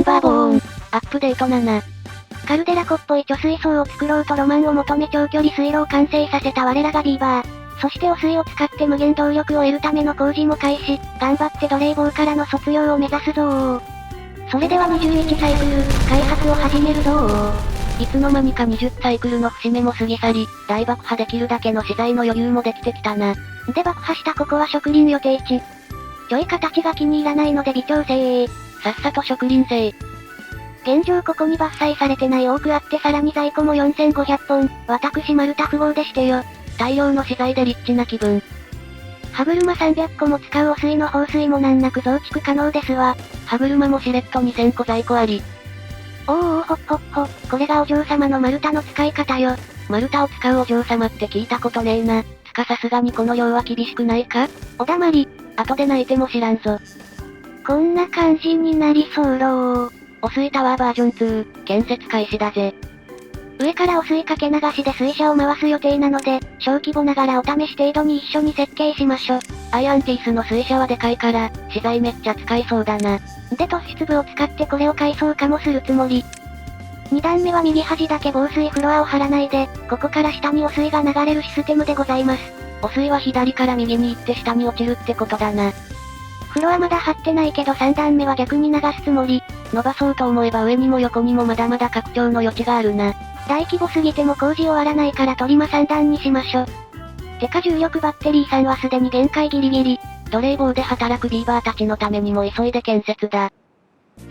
ンバーボーン。アップデート7。カルデラ湖っぽい貯水槽を作ろうとロマンを求め長距離水路を完成させた我らがビーバー。そして汚水を使って無限動力を得るための工事も開始。頑張って奴隷棒からの卒業を目指すぞー。それでは21サイクル、開発を始めるぞー。いつの間にか20サイクルの節目も過ぎ去り、大爆破できるだけの資材の余裕もできてきたな。で爆破したここは植林予定地。ちょい形が気に入らないので微調整。さっさと植林せ現状ここに伐採されてない多くあってさらに在庫も4500本。私丸太富豪でしてよ。大量の資材でリッチな気分。歯車300個も使う汚水の放水も難なく増築可能ですわ。歯車もしれっと2000個在庫あり。おーほっほっほ、これがお嬢様の丸太の使い方よ。丸太を使うお嬢様って聞いたことねえな。つかさすがにこの量は厳しくないか？おだまり。後で泣いても知らんぞ。こんな感じになりそうろー。汚水タワーバージョン2、建設開始だぜ。上から汚水かけ流しで水車を回す予定なので、小規模ながらお試し程度に一緒に設計しましょ。アイアンティースの水車はでかいから、資材めっちゃ使いそうだな。で突出部を使ってこれを改装化もするつもり。2段目は右端だけ防水フロアを張らないで、ここから下に汚水が流れるシステムでございます。汚水は左から右に行って下に落ちるってことだな。フロアまだ張ってないけど3段目は逆に流すつもり。伸ばそうと思えば上にも横にもまだまだ拡張の余地があるな。大規模すぎても工事終わらないから取りま3段にしましょ。てか重力バッテリーさんはすでに限界ギリギリ。奴隷棒で働くビーバーたちのためにも急いで建設だ。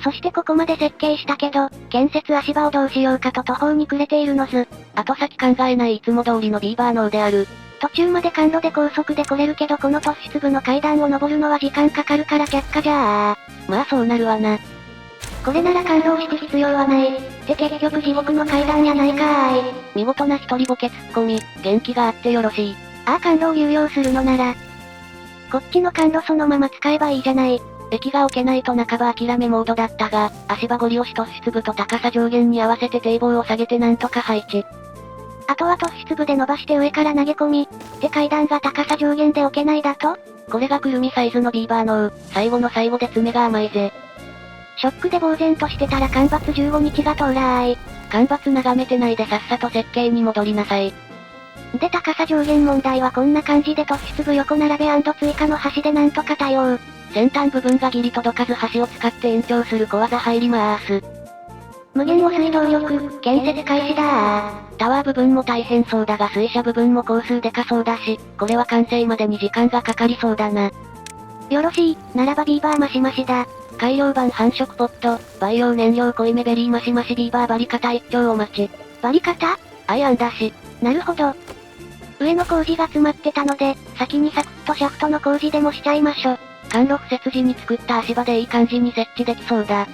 そしてここまで設計したけど、建設足場をどうしようかと途方に暮れているのず。後先考えないいつも通りのビーバー脳である。途中まで甘露で高速で来れるけどこの突出部の階段を登るのは時間かかるから却下じゃー。まあそうなるわな。これなら感動して必要はない。って結局地獄の階段やないかーい。見事な一人ボケツッコミ、元気があってよろしい。ああ感動を有用するのなら。こっちの感動そのまま使えばいいじゃない。駅が置けないと半ば諦めモードだったが、足場ゴリ押し突出部と高さ上限に合わせて堤防を下げてなんとか配置。あとは突出部で伸ばして上から投げ込み、で階段が高さ上限で置けないだと？これがくるみサイズのビーバー脳、最後の最後で爪が甘いぜ。ショックで呆然としてたら干ばつ15日が到来。干ばつ眺めてないでさっさと設計に戻りなさい。で高さ上限問題はこんな感じで突出部横並べ&追加の端でなんとか対応。先端部分がギリ届かず端を使って延長する小技入りまーす。無限汚水動力、建設開始だー。タワー部分も大変そうだが水車部分も工数でかそうだし、これは完成までに時間がかかりそうだな。よろしい、ならばビーバーマシマシだ。改良版繁殖ポット、培養燃料濃いめベリーマシマシビーバーバリカタ一丁お待ち。バリカタ？アイアンだし。なるほど。上の工事が詰まってたので、先にサクッとシャフトの工事でもしちゃいましょ。管路敷設時に作った足場でいい感じに設置できそうだ。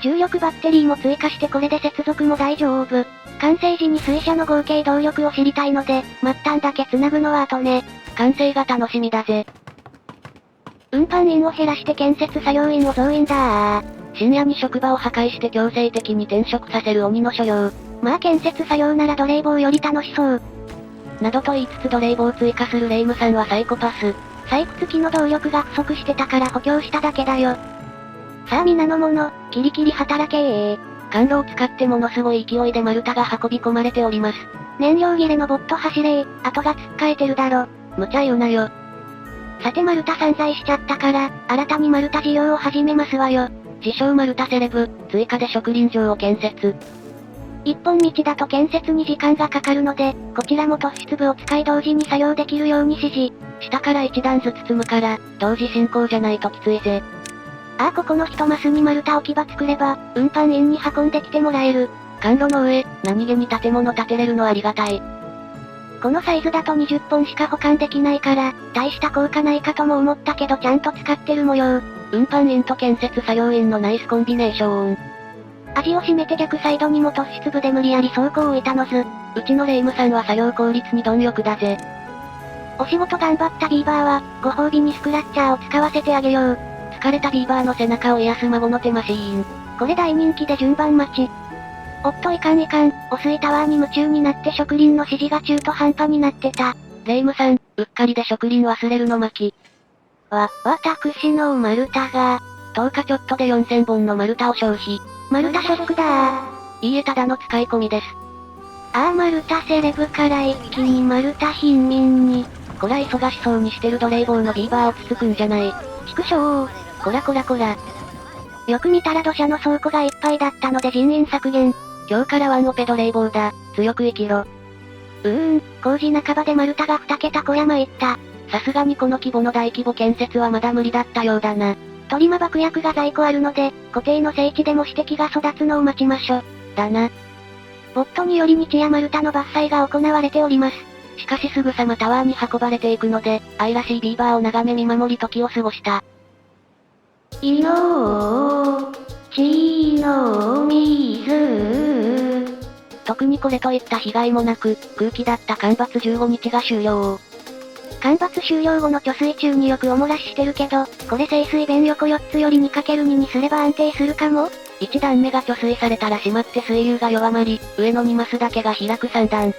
重力バッテリーも追加してこれで接続も大丈夫。完成時に水車の合計動力を知りたいので、末端だけ繋ぐのは後ね。完成が楽しみだぜ。運搬員を減らして建設作業員を増員だー。深夜に職場を破壊して強制的に転職させる鬼の所領。まあ建設作業なら奴隷棒より楽しそう。などと言いつつ奴隷棒を追加するレイムさんはサイコパス。採掘機の動力が不足してたから補強しただけだよ。さあ皆の者、キリキリ働けー。管路を使ってものすごい勢いで丸太が運び込まれております。燃料切れのボット走れー。後がつっかえてるだろ。無茶言うなよ。さて丸太散財しちゃったから、新たに丸太事業を始めますわよ。自称丸太セレブ、追加で植林場を建設。一本道だと建設に時間がかかるので、こちらも突出部を使い同時に作業できるように指示。下から一段ずつ積むから、同時進行じゃないときついぜ。ああここの一マスに丸太置き場作れば、運搬員に運んできてもらえる。管路の上、何気に建物建てれるのありがたい。このサイズだと20本しか保管できないから、大した効果ないかとも思ったけどちゃんと使ってる模様。運搬員と建設作業員のナイスコンビネーション。味を占めて逆サイドにも突出部で無理やり倉庫を置いたのず。うちのレイムさんは作業効率に貪欲だぜ。お仕事頑張ったビーバーは、ご褒美にスクラッチャーを使わせてあげよう。疲れたビーバーの背中を癒す孫の手マシーン。これ大人気で順番待ち。おっといかんいかん、汚水タワーに夢中になって植林の指示が中途半端になってた。レイムさん、うっかりで植林忘れるの巻。私の丸太が、10日ちょっとで4000本の丸太を消費。丸太ショックだー。いいえただの使い込みです。丸太セレブから一気に丸太貧民に。こら忙しそうにしてる奴隷棒のビーバーをつつくんじゃない。畜生。こらこらこら。よく見たら土砂の倉庫がいっぱいだったので人員削減。今日からワンオペ奴隷棒だ。強く生きろ。工事半ばで丸太が2桁小山いった。さすがにこの規模の大規模建設はまだ無理だったようだな。トリマ爆薬が在庫あるので、固定の聖地でも指摘が育つのを待ちましょ。だな。ボットにより日夜丸太の伐採が行われております。しかしすぐさまタワーに運ばれていくので、愛らしいビーバーを眺め見守り時を過ごした。いのー、ちの水。特にこれといった被害もなく、空気だった干ばつ15日が終了。干ばつ終了後の貯水中によくお漏らししてるけど、これ清水弁横4つより 2×2 にすれば安定するかも。1段目が貯水されたら閉まって水流が弱まり、上の2マスだけが開く3段。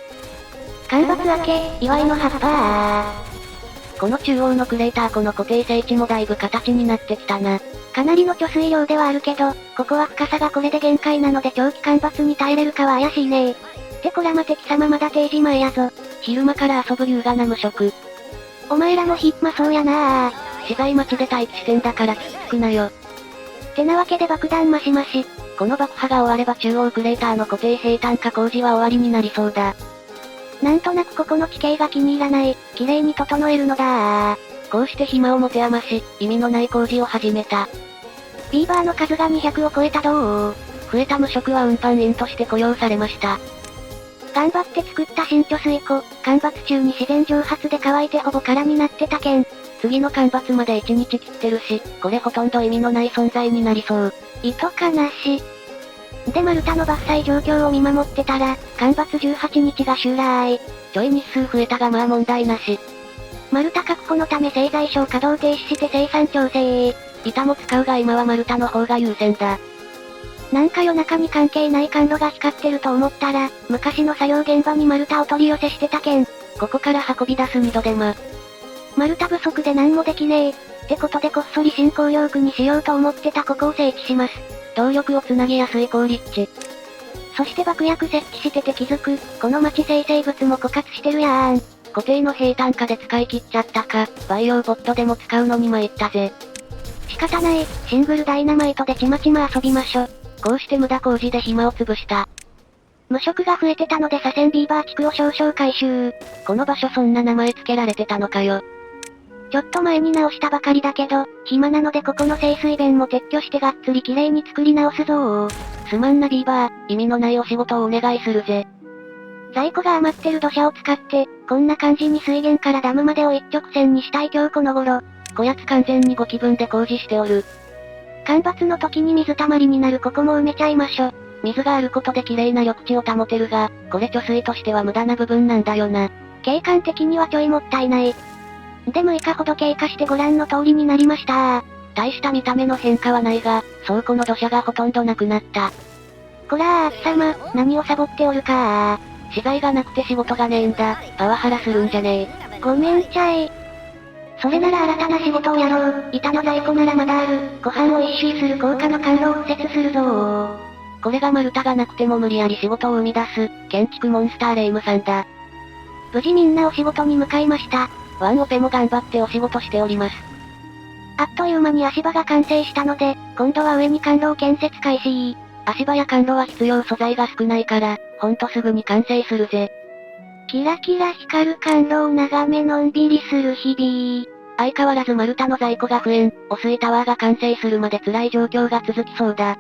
干ばつ明け、祝いの葉っぱこの中央のクレーターこの固定聖地もだいぶ形になってきたな。かなりの貯水量ではあるけど、ここは深さがこれで限界なので長期干ばつに耐えれるかは怪しいねってこらま敵様まだ定時前やぞ。昼間から遊ぶ優雅な無職。お前らもひっまそうやなぁ。資材待ちで待機してんだからつつくなよ。てなわけで爆弾マシマシ。この爆破が終われば中央クレーターの固定平坦化工事は終わりになりそうだ。なんとなくここの地形が気に入らない、綺麗に整えるのだこうして暇を持て余し、意味のない工事を始めた。ビーバーの数が200を超えたどう増えた無職は運搬員として雇用されました。頑張って作った新貯水湖、干ばつ中に自然蒸発で乾いてほぼ空になってたけん。次の干ばつまで1日切ってるし、これほとんど意味のない存在になりそう。糸かなし。で丸太の伐採状況を見守ってたら、干ばつ18日が襲来。ちょい日数増えたがまあ問題なし。丸太確保のため製材所を稼働停止して生産調整。板も使うが今は丸太の方が優先だ。なんか夜中に関係ない管路が光ってると思ったら、昔の作業現場に丸太を取り寄せしてたけん。ここから運び出す二度手間。丸太不足で何もできねえ。ってことでこっそり新興用区にしようと思ってたここを整地します。動力をつなぎやすい高立地。そして爆薬設置してて気づく、この町生成物も枯渇してるやーん。固定の平坦化で使い切っちゃったか、培養ボットでも使うのに参ったぜ。仕方ない、シングルダイナマイトでちまちま遊びましょ。こうして無駄工事で暇を潰した。無職が増えてたので左遷ビーバー地区を少々回収。この場所そんな名前付けられてたのかよ。ちょっと前に直したばかりだけど、暇なのでここの清水弁も撤去してがっつり綺麗に作り直すぞー。すまんなビーバー、意味のないお仕事をお願いするぜ。在庫が余ってる土砂を使って、こんな感じに水源からダムまでを一直線にしたい今日この頃。こやつ完全にご気分で工事しておる。干ばつの時に水たまりになるここも埋めちゃいましょ。水があることで綺麗な緑地を保てるが、これ貯水としては無駄な部分なんだよな。景観的にはちょいもったいない。で6日ほど経過してご覧の通りになりました大した見た目の変化はないが、倉庫の土砂がほとんどなくなった。こら貴様、何をサボっておるか資材がなくて仕事がねえんだ。パワハラするんじゃねえ。ごめんちゃい。それなら新たな仕事をやろう。板の在庫ならまだある。湖畔を一周する高架の管路を敷設するぞー。これが丸太がなくても無理やり仕事を生み出す、建築モンスターレイムさんだ。無事みんなお仕事に向かいました。ワンオペも頑張ってお仕事しております。あっという間に足場が完成したので、今度は上に管路を建設開始。足場や管路は必要素材が少ないから、ほんとすぐに完成するぜ。キラキラ光る管路を眺めのんびりする日々。相変わらず丸太の在庫が増えん、汚水タワーが完成するまで辛い状況が続きそうだ。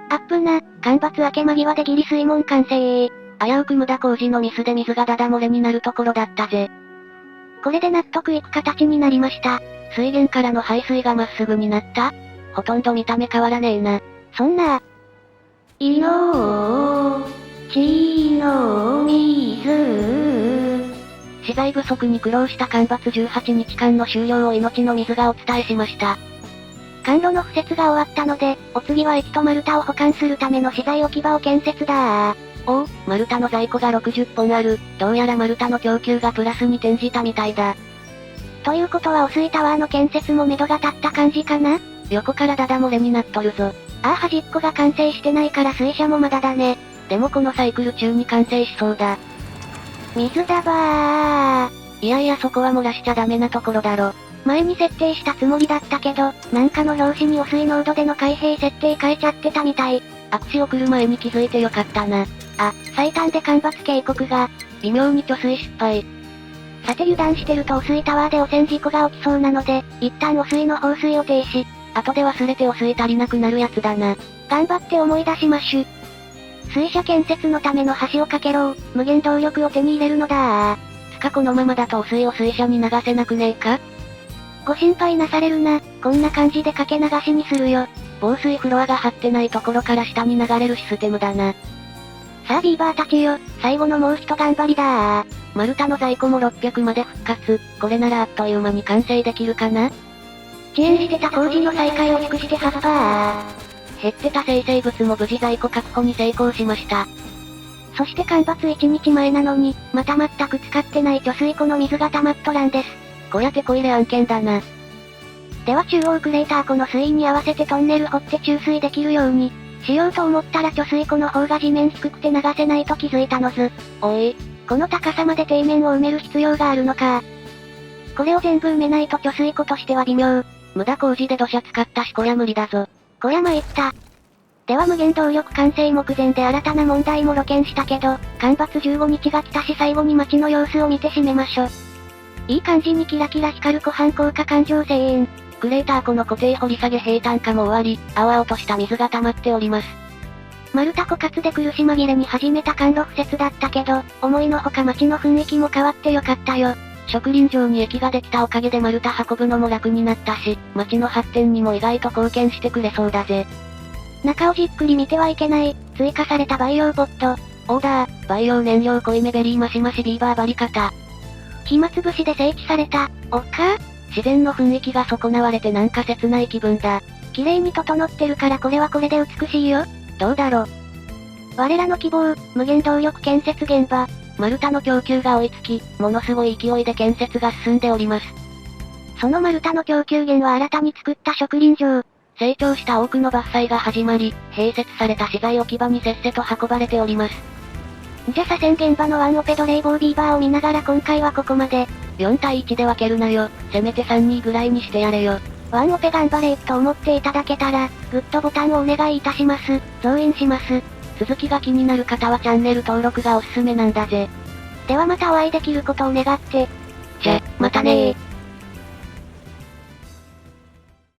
アップな、干ばつ明け間際でギリ水門完成。危うく無駄工事のミスで水がダダ漏れになるところだったぜ。これで納得いく形になりました。水源からの排水がまっすぐになった?ほとんど見た目変わらねえな。そんな。いのー、ちの水。資材不足に苦労した干ばつ18日間の終了を命の水がお伝えしました。管路の敷設が終わったので、お次は駅と丸太を保管するための資材置き場を建設だー。おお、丸太の在庫が60本ある。どうやら丸太の供給がプラスに転じたみたいだ。ということは汚水タワーの建設も目処が立った感じかな?横からダダ漏れになっとるぞ。端っこが完成してないから水車もまだだね。でもこのサイクル中に完成しそうだ。水だばー。いやいやそこは漏らしちゃダメなところだろ。前に設定したつもりだったけど、なんかの表紙に汚水濃度での開閉設定変えちゃってたみたい。握手送る前に気づいてよかったな。最短で干ばつ警告が。微妙に貯水失敗。さて油断してると汚水タワーで汚染事故が起きそうなので、一旦汚水の放水を停止。後で忘れて汚水足りなくなるやつだな。頑張って思い出しましゅ。水車建設のための橋を架けろ。無限動力を手に入れるのだつかこのままだと汚水を水車に流せなくねえか？ご心配なされるな。こんな感じでかけ流しにするよ。防水フロアが張ってないところから下に流れるシステムだな。さあビーバーたちよ、最後のもう一頑張りだ丸太の在庫も600まで復活。これならあっという間に完成できるかな？遅延してた工事の再開を尽くしてハッパ減ってた生成物も無事在庫確保に成功しました。そして干ばつ1日前なのに、また全く使ってない貯水湖の水が溜まっとらんです。こやてこ入れ案件だな。では中央クレーター湖の水位に合わせてトンネル掘って注水できるように、しようと思ったら貯水湖の方が地面低くて流せないと気づいたのず。おい、この高さまで底面を埋める必要があるのか。これを全部埋めないと貯水湖としては微妙。無駄工事で土砂使ったしこりゃ無理だぞ。こりゃ参った。では無限動力完成目前で新たな問題も露見したけど、干ばつ15日が来たし最後に街の様子を見て締めましょ。いい感じにキラキラ光る湖畔効果環状声援。クレーター湖の固定掘り下げ平坦化も終わり、青々とした水が溜まっております。丸太枯渇で苦し紛れに始めた管路敷設だったけど、思いのほか街の雰囲気も変わってよかったよ。植林場に駅ができたおかげで丸太運ぶのも楽になったし、街の発展にも意外と貢献してくれそうだぜ。中をじっくり見てはいけない、追加された培養ポット。オーダー、培養燃料濃いめベリーマシマシビーバーバリカタ。暇つぶしで整地された、自然の雰囲気が損なわれてなんか切ない気分だ。綺麗に整ってるからこれはこれで美しいよ。どうだろ。我らの希望、無限動力建設現場。丸太の供給が追いつき、ものすごい勢いで建設が進んでおります。その丸太の供給源は新たに作った植林場。成長した多くの伐採が始まり、併設された資材置き場にせっせと運ばれております。じゃ左遷現場のワンオペドレイボービーバーを見ながら今回はここまで。4対1で分けるなよ。せめて3-2ぐらいにしてやれよ。ワンオペ頑張れと思っていただけたら、グッドボタンをお願いいたします。増員します。続きが気になる方はチャンネル登録がおすすめなんだぜ。ではまたお会いできることを願って。じゃ、またねー。